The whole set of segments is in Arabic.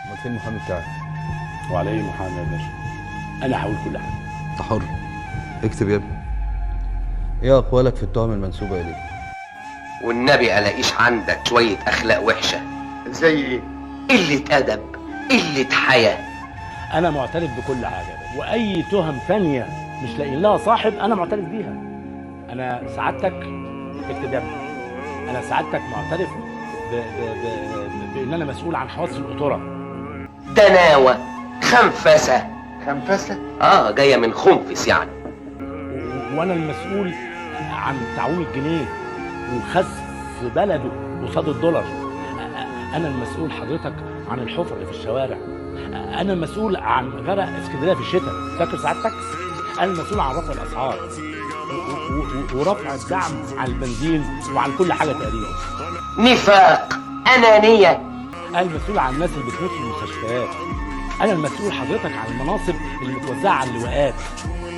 امال فين المحامي بتاعك؟ وعلى ايه محامي يا باشا؟ انا هقول كل حاجه. انت حر، اكتب يا ابني. ايه اقوالك في التهم المنسوبه اليك؟ والنبي الاقيش عندك شويه اخلاق وحشه. زي ايه؟ قله ادب، قله حياه. انا معترف بكل حاجه، واي تهم ثانيه مش لاقيين لها صاحب انا معترف بيها. انا سعادتك اكتب يا ابني، انا سعادتك معترف بان انا مسؤول عن حوادث القطوره. دناوه، خنفسه. خنفسه؟ جايه من خنفس يعني. وانا المسؤول عن تعويم الجنيه وخسف بلده قصاد الدولار. انا المسؤول حضرتك عن الحفر اللي في الشوارع. انا المسؤول عن غرق اسكندريه في الشتاء، فاكر سعادتك؟ انا المسؤول عن رفع الاسعار ورفع الدعم على البنزين وعن كل حاجه تقريبا. نفاق، انانيه. انا المسؤول عن الناس اللي بتموت في المستشفيات. انا المسؤول حضرتك عن المناصب اللي متوزعه على اللواءات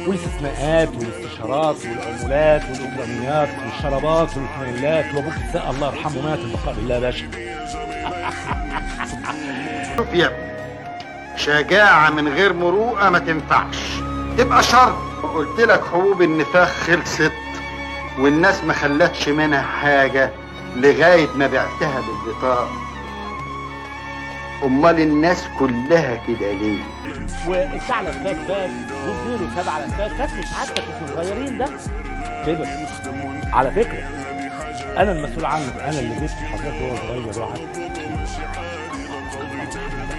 والاستثناءات والاستشارات والعمولات والاجراميات والشرابات والكميلات وابوك الساق الله يرحمه مات البقاء لله يا باشا. شوف يا ابني، شجاعة من غير مروءة ما تنفعش، تبقى شر. قلت لك حبوب النفاق خلصت والناس ما خلتش منها حاجة لغاية ما بعتها بالبطاقة. امال الناس كلها كده ليه؟ والثعلب فات والزيرو ساب على فات مش عارفه انتوا صغيرين ده كده. على فكره انا المسؤول عنه، انا اللي جبت حضرتك وهو صغير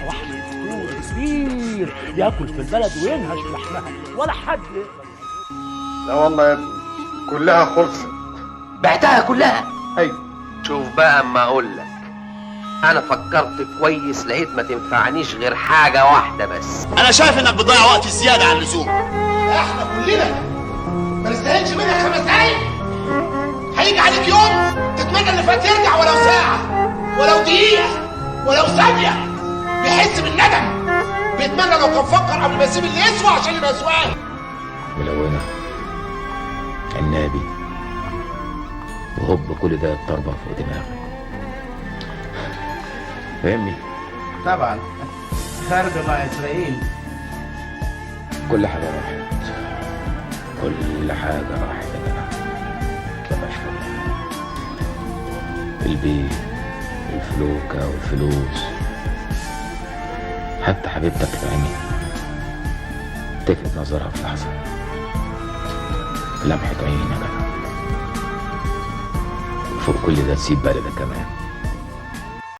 وحش كبير ياكل في البلد وينهش لحمها ولا حد يقدر. لا والله يا ابني كلها خلصت. بعتها كلها؟ ايوه. شوف بقى اما اقول لك، انا فكرت كويس لقيت ما تنفعنيش غير حاجه واحده بس. انا شايف انك بتضيع وقت زياده عن اللزوم. احنا كلنا ما نستاهلش منك 5 دقايق. هيجي عليك يوم تتمنى اللي فات يرجع، ولو ساعه ولو دقيقه ولو ثانيه، بيحس بالندم، بيتمنى لو كان فكر قبل ما يسيب اللي يسوى عشان يبقى سواق. ملونة، عنابي، وهوب كل ده الضربة فوق دماغك. فاهمني؟ طبعا خارج مع اسرائيل. كل حاجة راحت، كل حاجة راحت يا جدع. مبقاش فاضي. البيت، الفلوكة والفلوس، حتى حبيبتك العيني تلفت نظرها في لحظة، لمحة عين يا جدع. وفوق كل ده تسيب بلدك كمان.